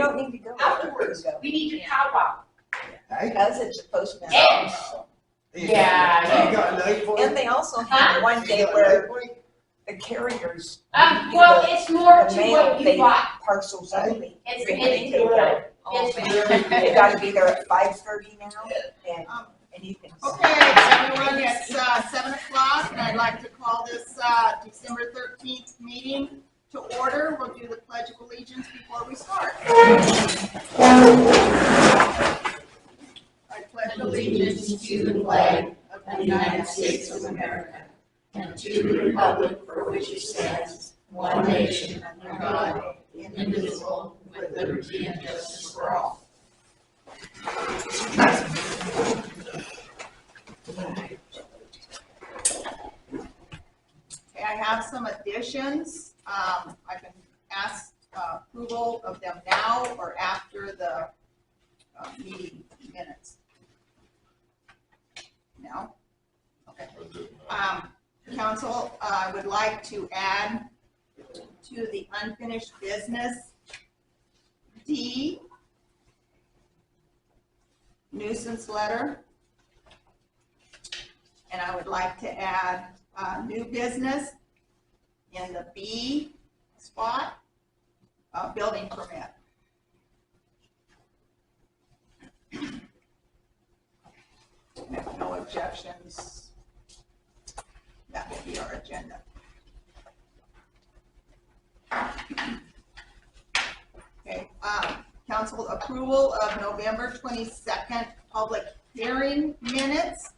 don't need to go. Afterwards, we need your powwow. Because it's supposed to be. Yeah. You got a night for And they also have one day where the carriers. Well, it's more The to mail, what you they bought. parcels only. It's Really? Oh, It's man. They gotta be there at 5:30 now, and you can. Okay, everyone, it's 7 o'clock, and I'd like to call this December 13th meeting to order. We'll do the Pledge of Allegiance before we start. I pledge allegiance to the flag of the United States of America and to the republic for which it stands, one nation under God, indivisible, with liberty and justice for all. Okay, I have some additions. I can ask approval of them now or after the meeting minutes. No? Okay. Council, I would like to add to the unfinished business D, nuisance letter. And I would like to add new business in the B spot, building permit. If no objections, that will be our agenda. Okay, council approval of November 22nd public hearing minutes.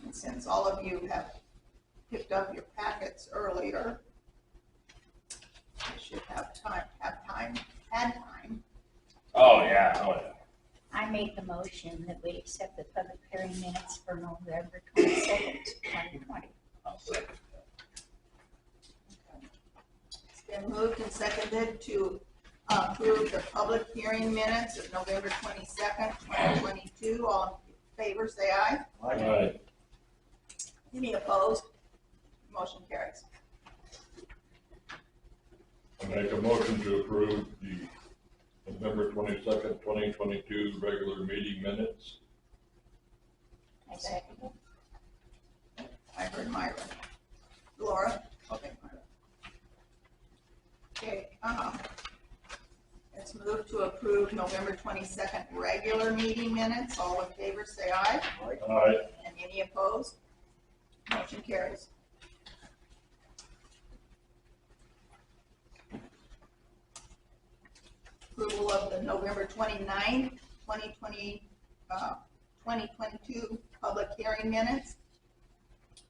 And since all of you have picked up your packets earlier, you should had time. Oh, yeah. I make the motion that we accept the public hearing minutes for November 22nd, 2020. I'll second that. It's been moved and seconded to approve the public hearing minutes of November 22nd, 2022. All in favor, say aye. Aye. Any opposed? Motion carries. I make a motion to approve the November 22nd, 2022 regular meeting minutes. I second it. I heard Myra. Laura? Okay, Myra. Okay, let's move to approve November 22nd regular meeting minutes. All in favor, say aye. Aye. And any opposed? Motion carries. Approval of the November 29th, 2022 public hearing minutes.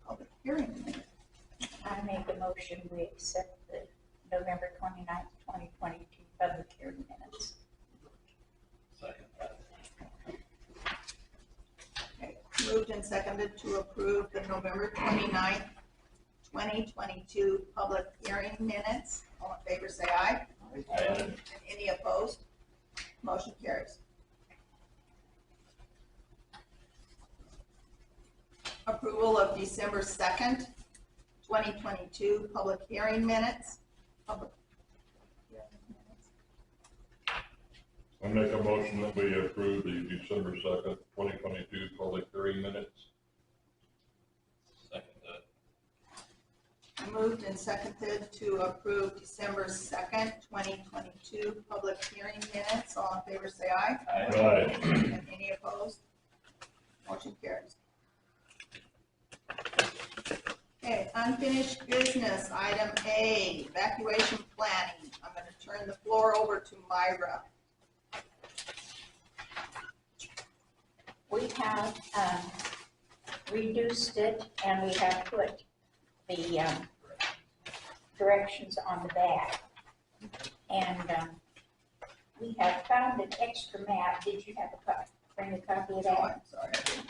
Public hearing minutes. I make a motion we accept the November 29th, 2022 public hearing minutes. Second that. Okay, moved and seconded to approve the November 29th, 2022 public hearing minutes. All in favor, say aye. Aye. And any opposed? Motion carries. Approval of December 2nd, 2022 public hearing minutes. I make a motion that we approve the December 2nd, 2022 public hearing minutes. Second that. Moved and seconded to approve December 2nd, 2022 public hearing minutes. All in favor, say aye. Aye. And any opposed? Motion carries. Okay, unfinished business, item A, evacuation planning. I'm going to turn the floor over to Myra. We have reduced it and we have put the directions on the back. And we have found an extra map. Did you have bring a copy of Oh, that? I'm sorry. I didn't.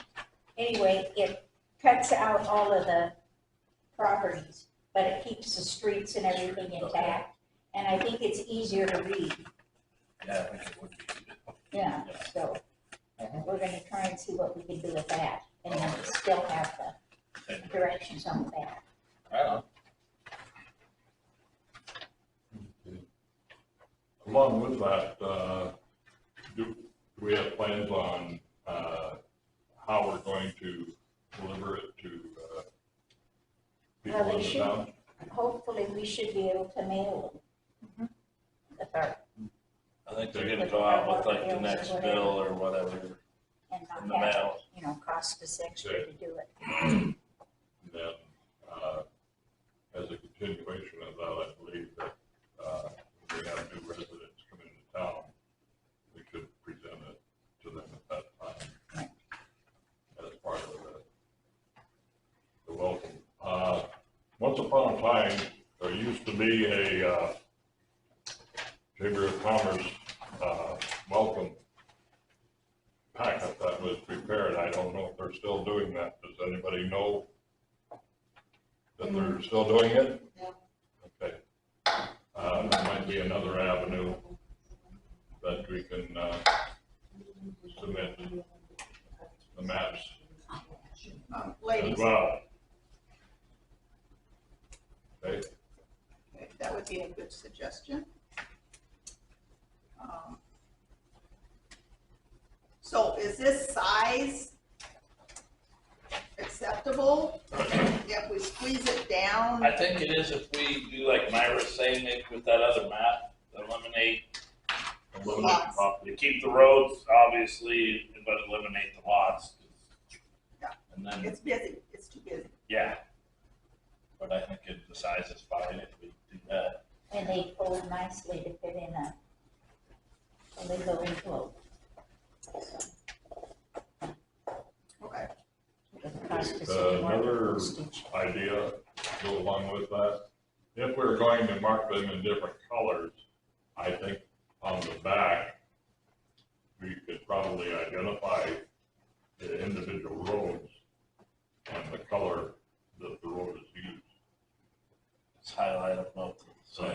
Anyway, it cuts out all of the properties, but it keeps the streets and everything intact. And I think it's easier to read. Yeah, I think it would be. Yeah, so we're gonna try and see what we can do with that. and then still have the directions on the back. Right on. Along with that, do we have plans on, how we're going to deliver it to, people Well, in they the should. town? Hopefully, we should be able to mail them. With our, I think they're gonna go out with like the next bill or whatever and in the not have, mail. you know, cost us extra to do it. And then, as a continuation of that, I believe that, when we have new residents coming into town, we could present it to them at that time. As part of the welcome. Once upon a time, there used to be a, Chamber of Commerce, welcome packet that was prepared. I don't know if they're still doing that. Does anybody know that they're still doing it? No. Okay. That might be another avenue that we can, submit the maps as Ladies, well. Okay, okay, that would be a good suggestion. So is this size acceptable? If we squeeze it down? I think it is if we do like Myra's saying, maybe with that other map, eliminate, Lots. to keep the roads, obviously, but eliminate the lots. Yeah. And then, It's busy, it's too busy. yeah. But I think the size is fine if we do that. And they fold nicely to fit in a legal envelope. Okay. Doesn't cost us any more than another postage. idea to go along with that. If we're going to mark them in different colors, I think on the back, we could probably identify the individual roads and the color that the road is used. Let's highlight them both. So,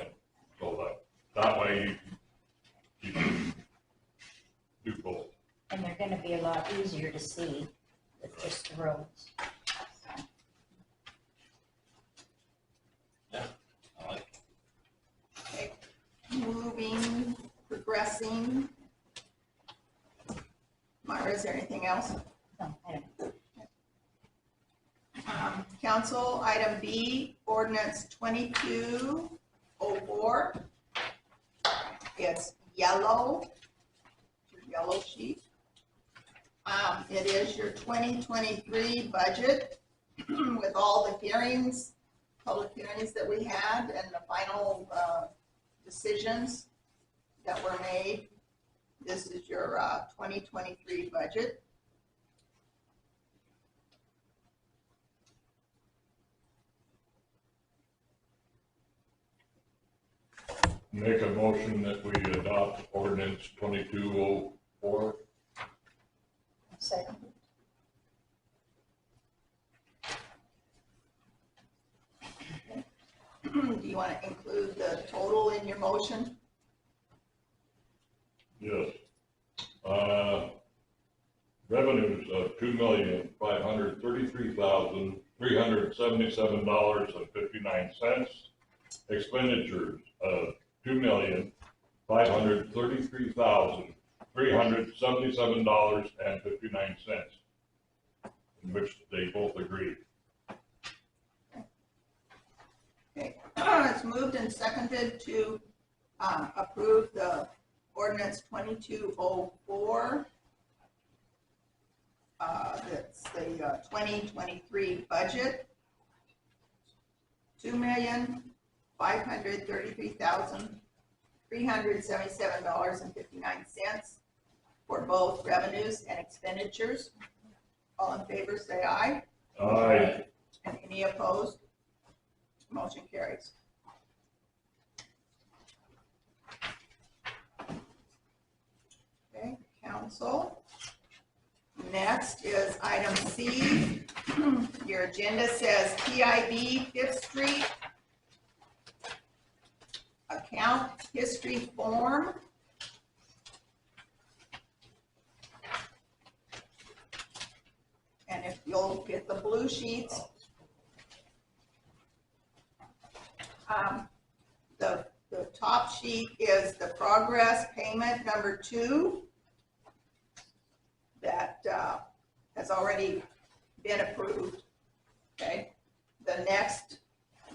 So that way you can do both. And they're gonna be a lot easier to see with just the roads. I like Okay. Moving, progressing. Myra, is there anything else? No, I don't. Council, item B, ordinance 2204. It's yellow, your yellow sheet. It is your 2023 budget with all the hearings, public hearings that we had and the final decisions that were made. This is your 2023 budget. Make a motion that we adopt ordinance 2204. Second. Do you want to include the total in your motion? Yes. Revenues of $2,533,377.59. Expenditures of $2,533,377.59, in which they both agreed. Okay, it's moved and seconded to approve the ordinance 2204. That's the 2023 budget. $2,533,377.59 for both revenues and expenditures. All in favor, say aye. Aye. And any opposed? Motion carries. Okay, council. Next is item C. Your agenda says PIB Fifth Street account history form. And if you'll get the blue sheets, the top sheet is the progress payment number 2 that has already been approved, okay? The next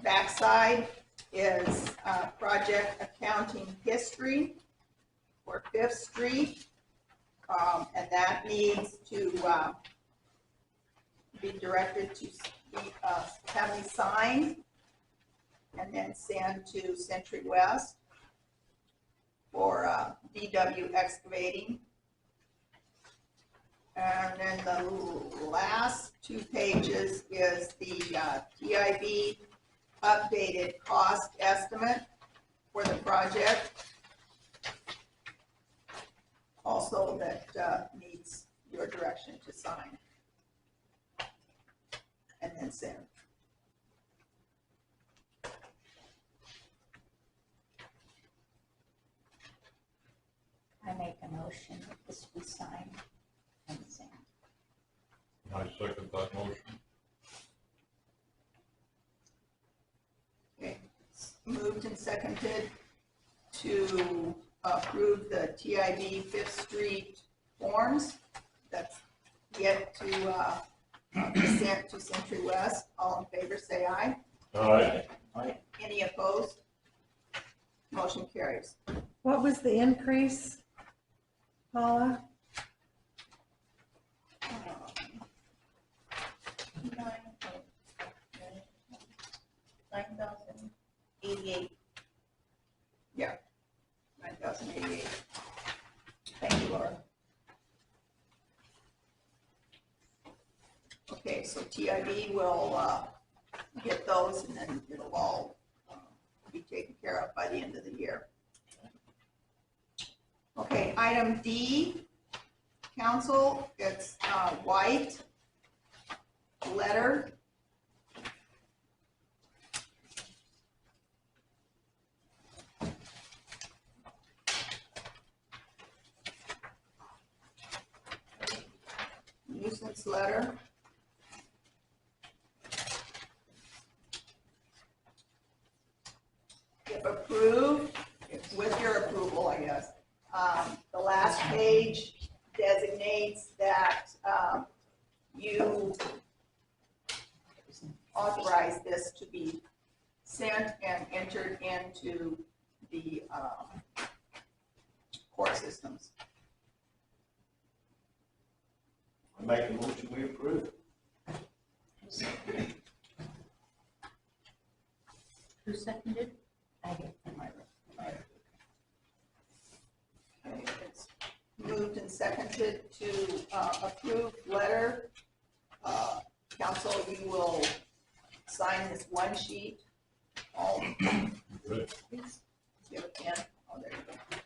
backside is project accounting history for 5th Street, and that needs to be directed to have me sign and then send to Century West for DW excavating. And then the last 2 pages is the TIB updated cost estimate for the project. Also that needs your direction to sign and then send. I make a motion that this be signed and sent. I second that motion. Okay, it's moved and seconded to approve the TIB 5th Street forms. That's yet to be sent to Century West. All in favor, say aye. Aye. Any opposed? Motion carries. What was the increase, Paula? 9,088. Yeah, 9,088. Thank you, Laura. Okay, so TIB will get those and then it'll all be taken care of by the end of the year. Okay, item D, council, it's white letter. Nuisance letter. If approved, with your approval, I guess, the last page designates that you authorize this to be sent and entered into the court systems. I make a motion, we approve. Who seconded? I did. Okay, it's moved and seconded to approve letter. Council, you will sign this one sheet. All, Good. please. You have a pen? Oh, there you go.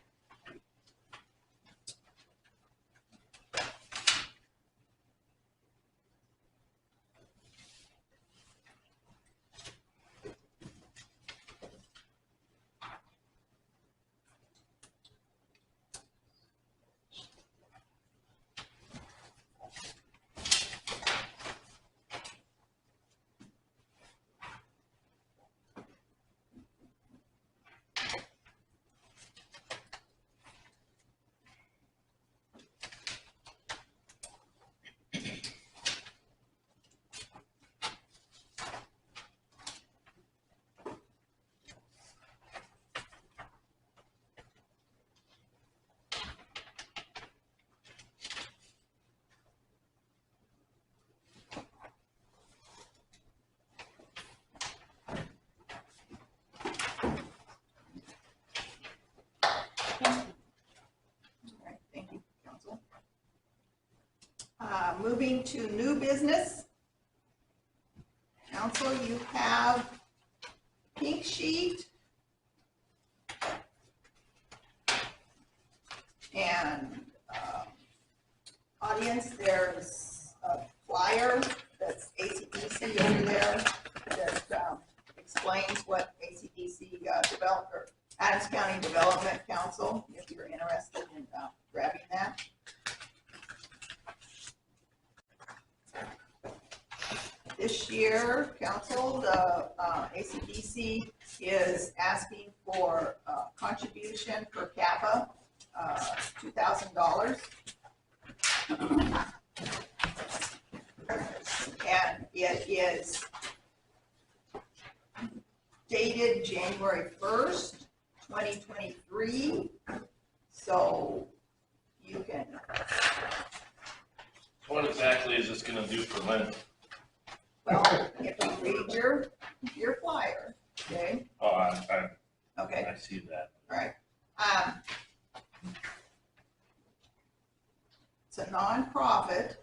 Moving to new business. Council, you have pink sheet and audience, there's a flyer that's ACDC over there that explains what ACDC developed, or Adams County Development Council, if you're interested in grabbing that. This year, council, the ACDC is asking for contribution per capita, $2,000. And it is dated January 1st, 2023. So you can, What exactly is this gonna do for Lynn? well, if you read your flyer, okay? Oh, Okay, I see that. all right. It's a nonprofit,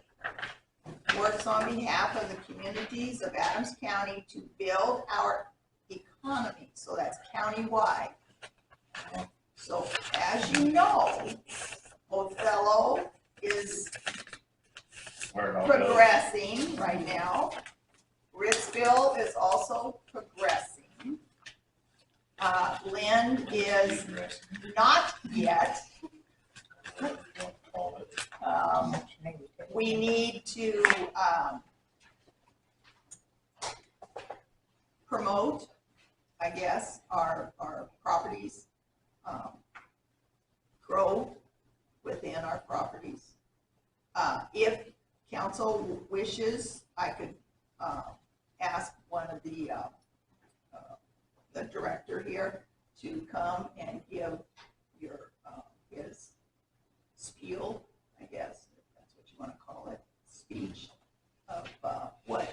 works on behalf of the communities of Adams County to build our economy, so that's countywide. So as you know, Othello is Where it all goes. progressing right now. Ritzville is also progressing. Lynn is not yet. We need to promote, I guess, our properties, grow within our properties. If council wishes, I could ask one of the director here to come and give your his spiel, I guess, if that's what you want to call it, speech of what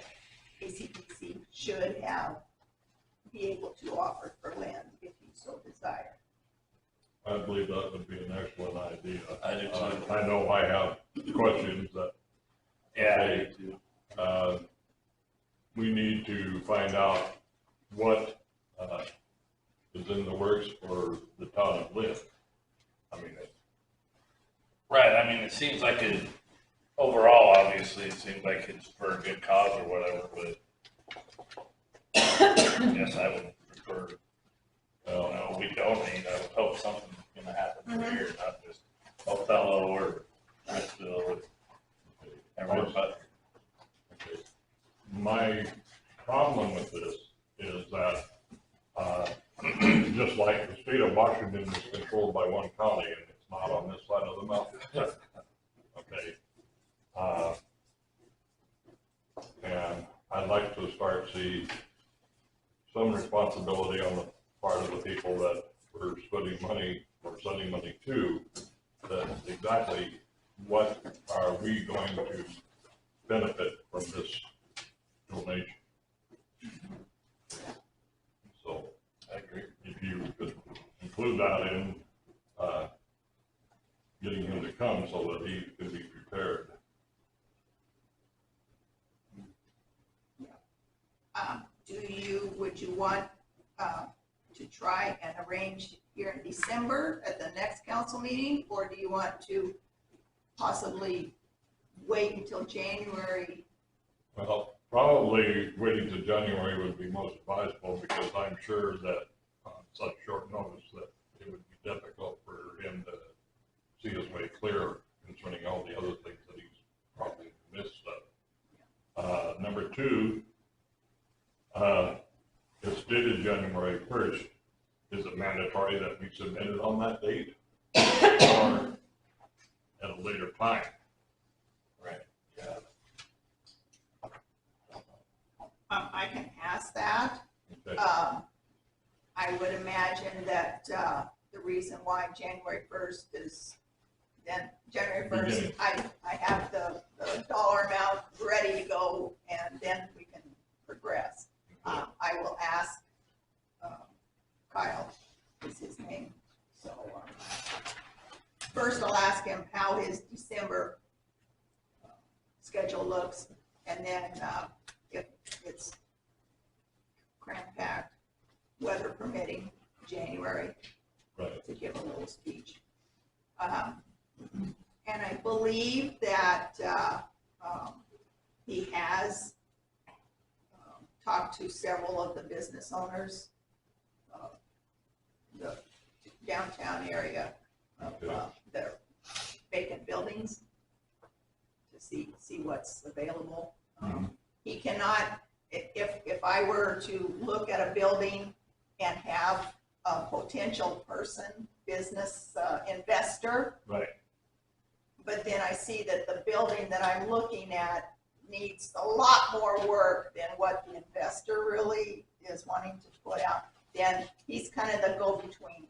ACDC should have, be able to offer for land if you so desire. I believe that would be an excellent idea. I do too. I know I have questions that Yeah, I do too. we need to find out what is in the works for the town of Lynn. I mean, Right, I mean, it seems like it, overall, obviously, it seems like it's for a good cause or whatever, but I guess I would prefer, we donate, I would hope something's gonna happen for here, not just Othello or Bristol or everywhere but. okay. My problem with this is that, just like the state of Washington is controlled by one county and it's not on this side of the mountain. Okay. And I'd like to start see some responsibility on the part of the people that we're sending money to, that exactly what are we going to benefit from this donation? So I agree. if you could include that in getting him to come so that he can be prepared. Would you want to try and arrange here in December at the next council meeting, or do you want to possibly wait until January? Well, probably waiting to January would be most advisable, because I'm sure that on such short notice that it would be difficult for him to see his way clear concerning all the other things that he's probably missed of. Number two, it's dated January 1st. Is it mandatory that we submit it on that date or at a later time? Right, yeah. I can ask that. Okay. I would imagine that the reason why January 1st is, then January 1st, Beginning. I have the dollar amount ready to go, and then we can progress. I will ask Kyle, is his name. So first I'll ask him how his December schedule looks, and then if it's cram-packed, weather permitting, January, Right. to give a little speech. And I believe that he has talked to several of the business owners, the downtown area of their vacant buildings to see what's available. He cannot if I were to look at a building and have a potential person, business, investor, Right. but then I see that the building that I'm looking at needs a lot more work than what the investor really is wanting to put out, then he's kind of the go-between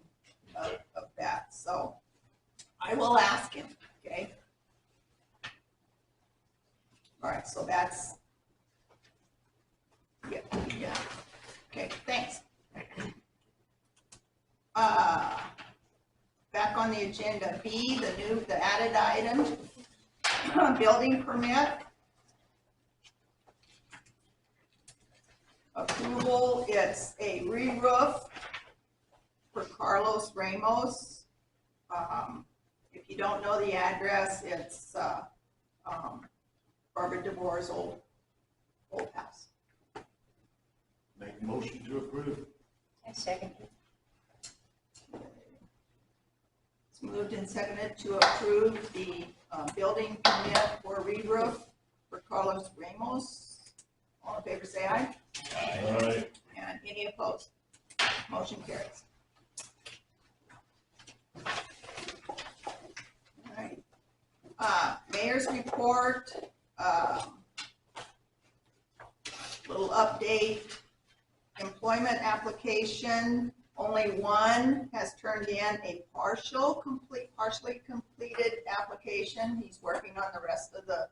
of that. So I will ask him, okay? All right, so that's, yeah, okay, thanks. Back on the agenda, B, the added item, building permit. Approval, it's a re-roof for Carlos Ramos. If you don't know the address, it's Barbara DeVore's old house. Make a motion to approve. I second it. It's moved and seconded to approve the building permit for re-roof for Carlos Ramos. All in favor, say aye. All right. And any opposed? Motion carries. All right. Mayor's report, little update. Employment application, only one has turned in a partially completed application. He's working on the rest of the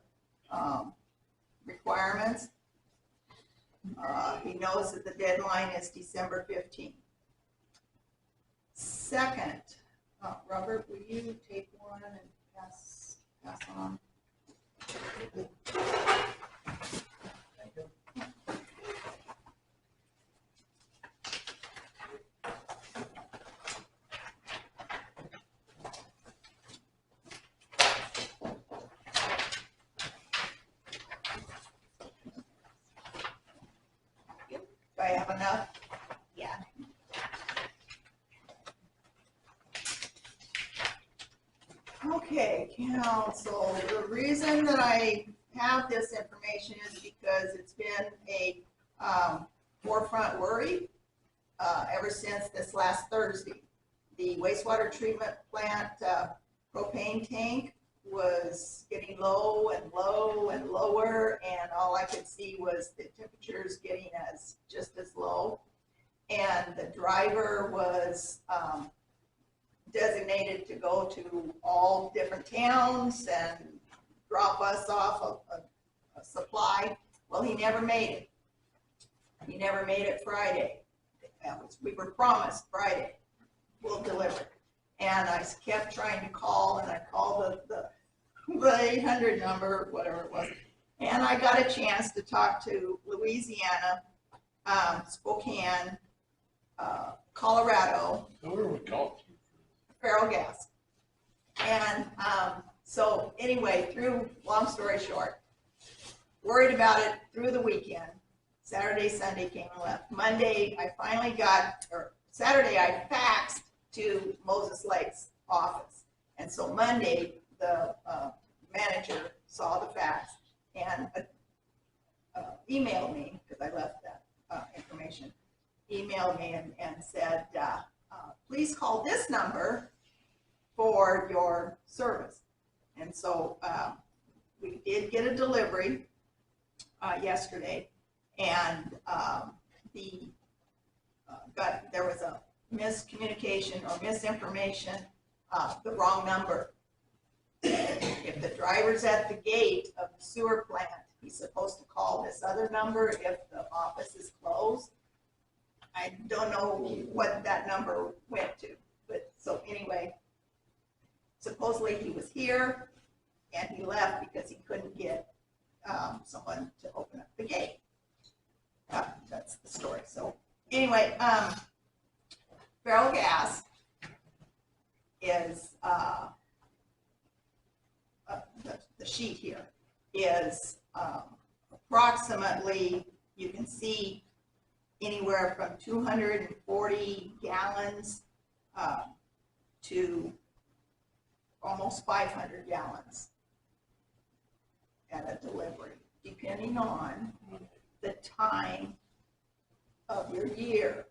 requirements. He knows that the deadline is December 15th. Second, Robert, will you take one and pass on? Do I have enough? Yeah. Okay, council, the reason that I have this information is because it's been a forefront worry ever since this last Thursday. The wastewater treatment plant propane tank was getting low and low and lower, and all I could see was the temperatures getting just as low. And the driver was designated to go to all different towns and drop us off a supply. Well, he never made it. He never made it Friday. We were promised Friday, we'll deliver. And I kept trying to call, and I called the 800 number, whatever it was. And I got a chance to talk to Louisiana, Spokane, Colorado, Who are we going to? Feral Gas. And so anyway, long story short, worried about it through the weekend. Saturday, Sunday came and left. Monday, Saturday I faxed to Moses Lake's office. And so Monday, the manager saw the fax and emailed me, because I left that information, emailed me and said, please call this number for your service. And so we did get a delivery yesterday, and there was a miscommunication or misinformation, the wrong number. If the driver's at the gate of the sewer plant, he's supposed to call this other number if the office is closed. I don't know what that number went to, but so anyway, supposedly he was here and he left because he couldn't get someone to open up the gate. That's the story. So anyway, Feral Gas is the sheet here is approximately, you can see anywhere from 240 gallons to almost 500 gallons at a delivery, depending on the time of your year.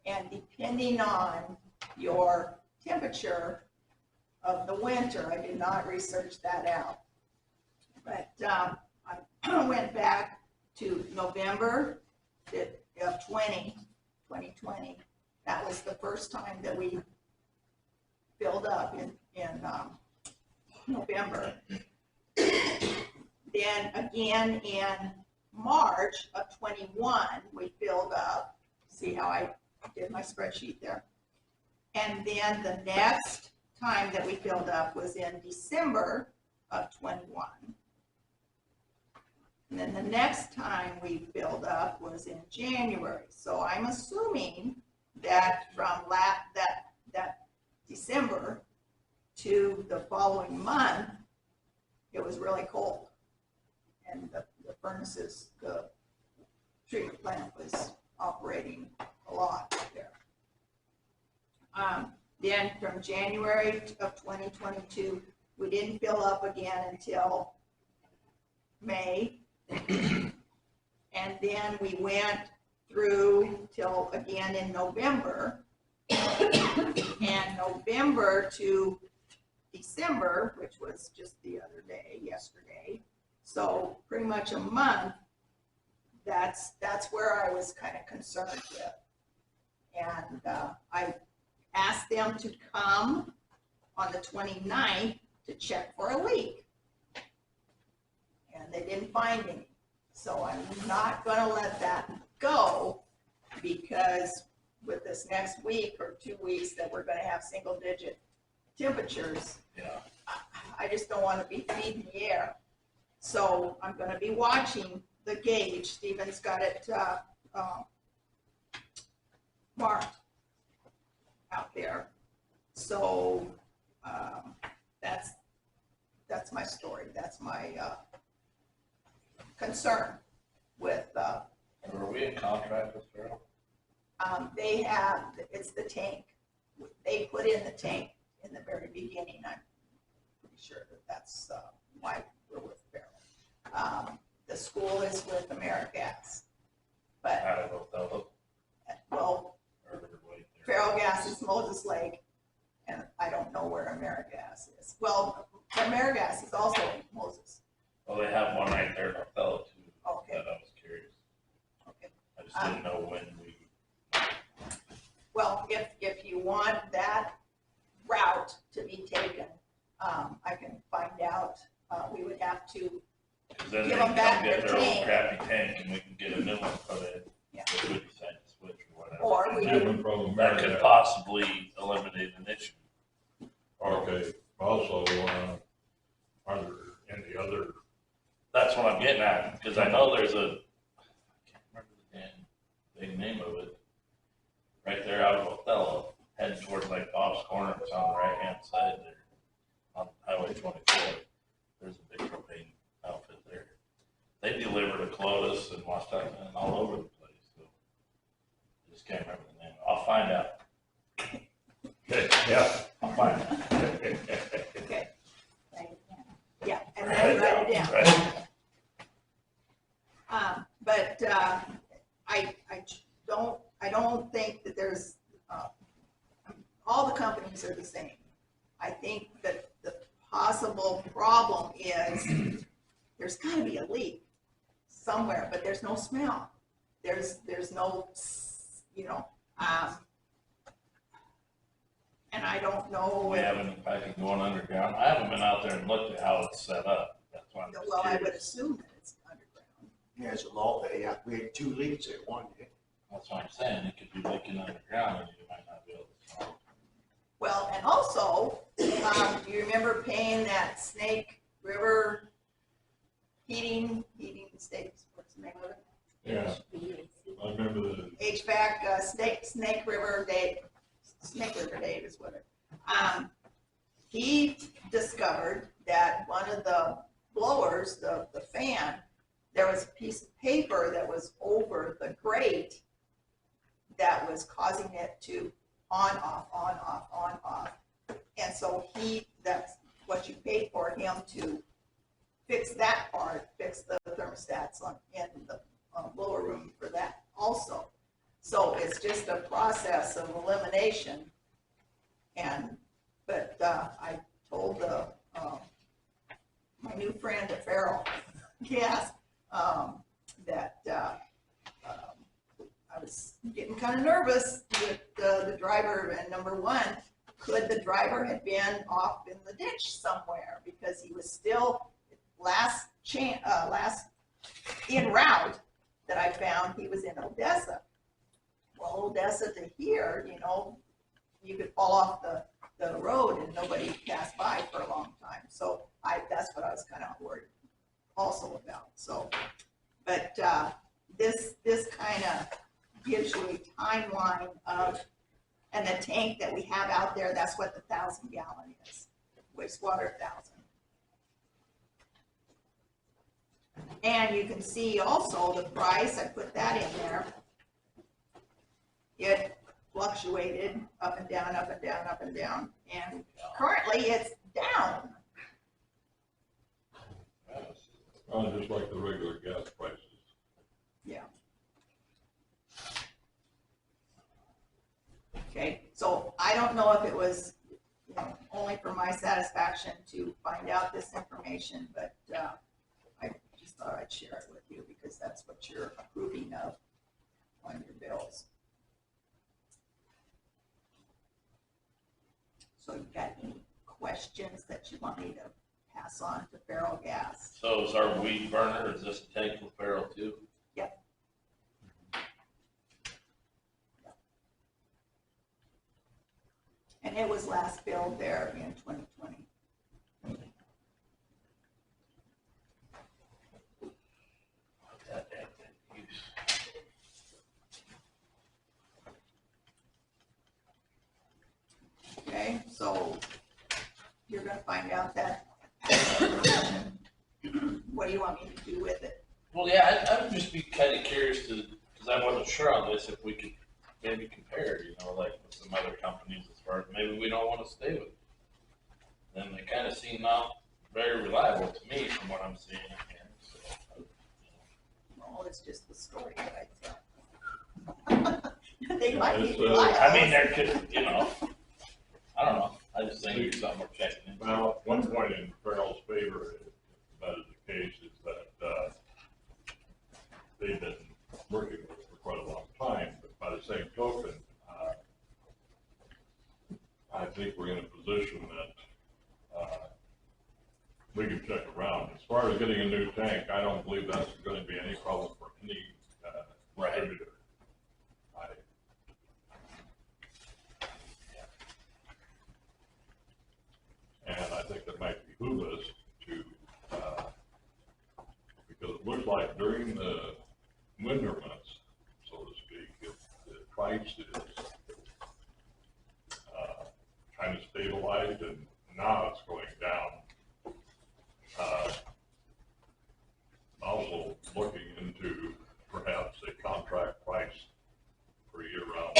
And depending on your temperature of the winter, I did not research that out. But I went back to November of 2020. That was the first time that we filled up in November. Then again in March of 21, we filled up. See how I did my spreadsheet there? And then the next time that we filled up was in December of 21. And then the next time we filled up was in January. So I'm assuming that from that December to the following month, it was really cold. And the furnaces, the treatment plant was operating a lot there. Then from January of 2022, we didn't fill up again until May. And then we went through till again in November. And November to December, which was just the other day, yesterday. So pretty much a month, that's where I was kind of concerned with. And I asked them to come on the 29th to check for a leak. And they didn't find any. So I'm not gonna let that go, because with this next week or 2 weeks that we're gonna have single digit temperatures, Yeah. I just don't wanna be feeding the air. So I'm gonna be watching the gauge. Stephen's got it marked out there. So that's my story. That's my concern with. Were we in contract with Farrell? They have, it's the tank. They put in the tank in the very beginning. I'm pretty sure that's why we're with Farrell. The school is with AmeriGas, but Out of Othello? well, Or wait there? Farrell Gas is Moses Lake, and I don't know where AmeriGas is. Well, AmeriGas is also in Moses. Well, they have one right there in Othello too. Okay. That I was curious. Okay. I just didn't know when we. Well, if you want that route to be taken, I can find out. We would have to, Because then they Give can them back come get their their old tank. crappy tank and we can get a new one put in. Yeah. If we decide to switch or whatever. or we could, Different from That could America. possibly eliminate an issue. Okay, also, are there any other, That's what I'm getting at, because I know there's a, I can't remember the damn big name of it. Right there out of Othello, heading towards like Bob's Corner, it's on the right hand side there, on Highway 24. There's a big propane outfit there. They deliver to Clovis and Washington and all over the place, so. I just can't remember the name. I'll find out. yeah. I'll find out. okay. Yeah, and then write it down. Right. But I don't think that there's, all the companies are the same. I think that the possible problem is there's gotta be a leak somewhere, but there's no smell. There's no, and I don't know. We haven't, in fact, going underground. I haven't been out there and looked at how it's set up. That's why I'm just Well, I would curious. assume that it's underground. Yeah, it's a law, we had 2 leaks at one day. That's what I'm saying. It could be leaking underground and you might not be able to smell it. Well, and also, do you remember paying that Snake River heating stakes, what's the name of it? Yeah, I remember the, HVAC, Snake River Dave is what it. He discovered that one of the blowers, the fan, there was a piece of paper that was over the grate that was causing it to on, off. And so that's what you paid for him to fix that part, fix the thermostats in the process of elimination. But I told my new friend at Farrell Gas that I was getting kind of nervous with the driver, and number one, could the driver have been off in the ditch somewhere, because he was still last en route that I found, he was in Odessa. Well, Odessa to here, you know, you could fall off the road and nobody passed by for a long time. So that's what I was kind of worried also about. So, but this kind of gives you a timeline of, and the tank that we have out there, that's what the 1,000 gallon is, wastewater 1,000. And you can see also the price, I put that in there. It fluctuated up and down, up and down, up and down, and currently it's down. Just like the regular gas prices. Yeah. Okay, so I don't know if it was, you know, only for my satisfaction to find out this information, but I just thought I'd share it with you because that's what you're approving of on your bills. So you got any questions that you want me to pass on to Farrell Gas? So is our weed burner, is this tank with Farrell too? Yep. And it was last billed there in 2020. That damn thing use. Okay, so you're gonna find out that. What do you want me to do with it? Well, yeah, I would just be kind of curious to, because I wasn't sure on this, if we could maybe compare, you know, like with some other companies as far as maybe we don't want to stay with them. Then they kind of seem not very reliable to me from what I'm seeing in here. So, Well, it's just the story that I tell. They might be It's, reliable. I mean, there could, you know, I don't know. I just think it's something we're checking into. Well, one point in Farrell's favor, if that is the case, is that they've been working with us for quite a long time, but by the same token, I think we're in a position that we can check around. As far as getting a new tank, I don't believe that's going to be any problem for any distributor. And I think that might behoove us to, because it looks like during the winter months, so to speak, if the price is kind of stabilized and now it's going down. Also looking into perhaps a contract price for year-round.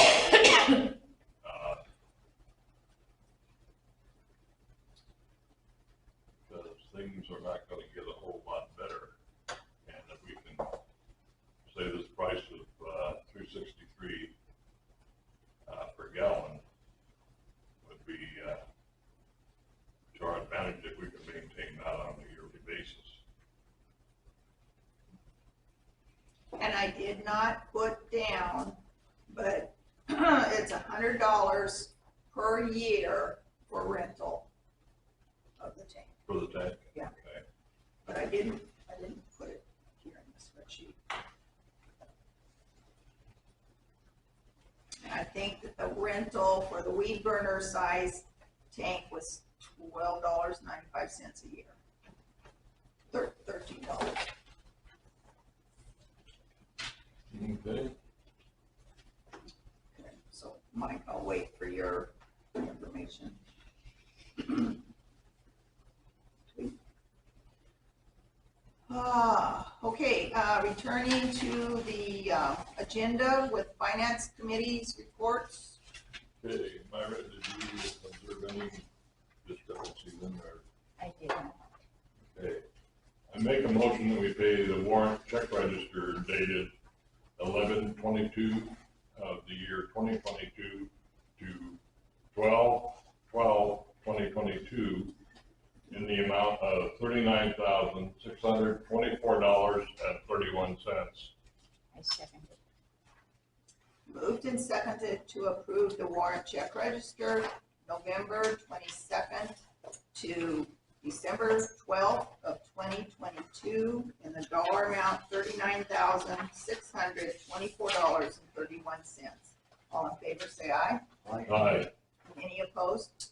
Because things are not going to get a whole lot better. And if we can say this price of $3.63 per gallon would be to our advantage if we can maintain that on a yearly basis. And I did not put down, but it's $100 per year for rental of the tank. For the tank? Yeah. Okay. But I didn't put it here in the spreadsheet. And I think that the rental for the weed burner size tank was $12.95 a year. $13. Okay. Okay, so Mike, I'll wait for your information. Okay, returning to the agenda with Finance Committee's reports. Okay, Myra, did you observe any discrepancies in there? I did not. Okay. I make a motion that we pay the warrant check register dated 11/22 of the year 2022 to 12/12/2022 in the amount of $39,624.31. I second it. Moved and seconded to approve the warrant check register November 22nd to December 12th of 2022 in the dollar amount $39,624.31. All in favor, say aye. Aye. Any opposed?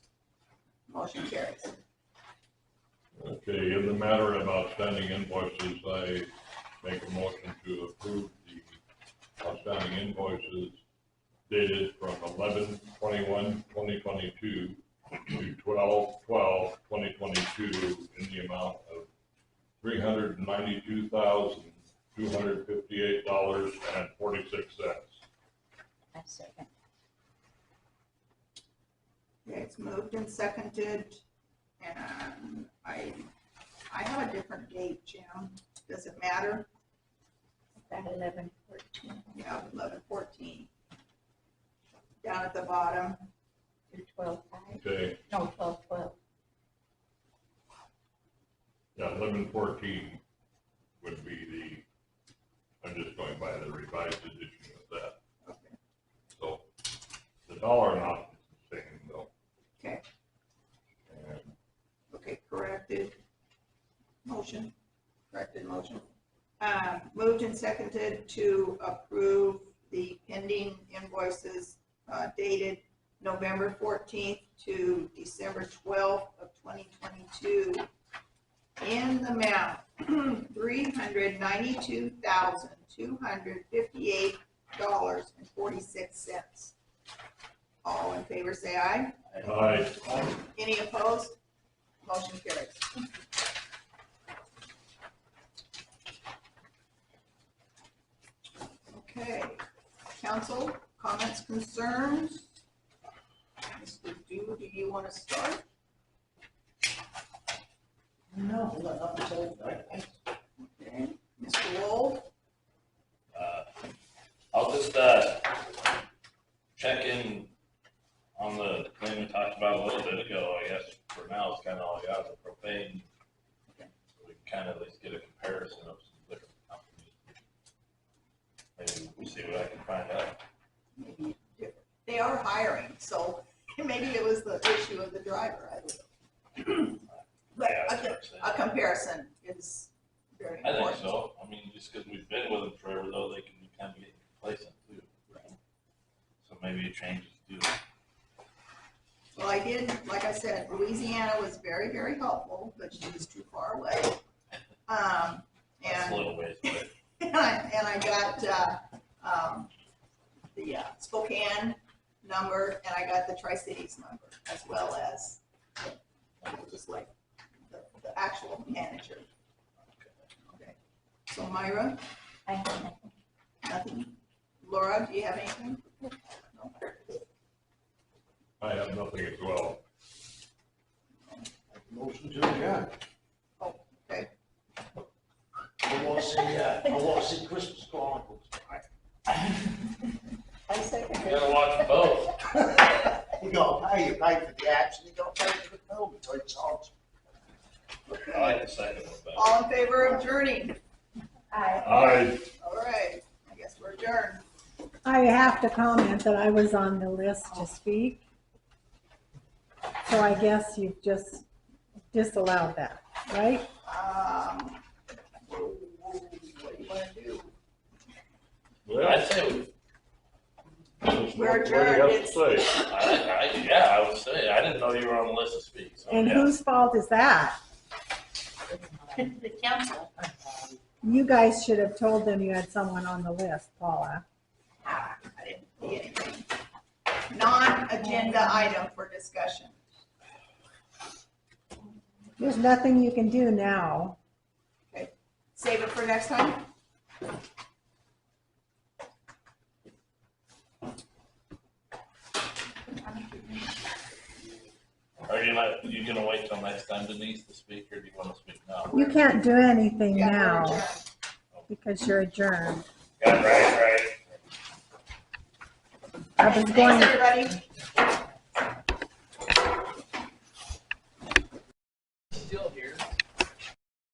Motion carries. Okay, in the matter of outstanding invoices, I make a motion to approve the outstanding invoices dated from 11/21/2022 to 12/12/2022 in the amount of $392,258.46. I second. Okay, it's moved and seconded, and I have a different date, Jim. Does it matter? About 11/14 Yeah, 11/14. Down at the bottom. to 12/5. Okay, No, 12/12. yeah, 11/14 would be the, I'm just going by the revised edition of that. Okay. So the dollar amount is the same though. Okay. And Okay, corrected motion. Moved and seconded to approve the pending invoices dated November 14th to December 12th of 2022 in the amount $392,258.46. All in favor, say aye. aye. Any opposed? Motion carries. Okay, council, comments, concerns? Mr. Do you want to start? No, up until, Okay, Mr. Wolf? I'll just, check in on the thing we talked about a little bit ago. I guess for now, it's kind of all I got, the propane. So we can kind of at least get a comparison of some different companies. Maybe we'll see what I can find out. Maybe different. They are hiring, so maybe it was the issue of the driver, I don't know. But Yeah, that's what I'm saying. a comparison is very I think important. so. I mean, just because we've been with them forever, though, they can be kind of getting complacent too. So maybe it changes too. Well, I did, like I said, Louisiana was very, very helpful, but she was too far away. That's And a little ways away. and I got the Spokane number, and I got the Tri-Cities number, as well as just like the actual manager. Okay. So Myra, I have nothing. nothing. Laura, do you have anything? No. I have nothing as well. motion to adjourn. Oh, okay. I want to see Christmas Chronicles. I second You it. gotta watch both. You gotta pay for the apps, and you gotta pay for the film, so it's hard. I like the second one better. All in favor of adjourning? Aye. Aye. All right, I guess we're adjourned. I have to comment that I was on the list to speak. So I guess you've just disallowed that, right? What do you want to do? Well, I'd say, We're what do you have to adjourned. say? yeah, I would say, I didn't know you were on the list to speak, so And yeah. whose fault is that? The council. You guys should have told them you had someone on the list, Paula. I didn't see anything. Non-agenda item for discussion. There's nothing you can do now. Save it for next time? Are you gonna wait till next time, Denise, to speak, or do you wanna speak now? You can't do anything Yeah, we're now adjourned. because you're adjourned. Yeah, right. I was going, Thanks, everybody.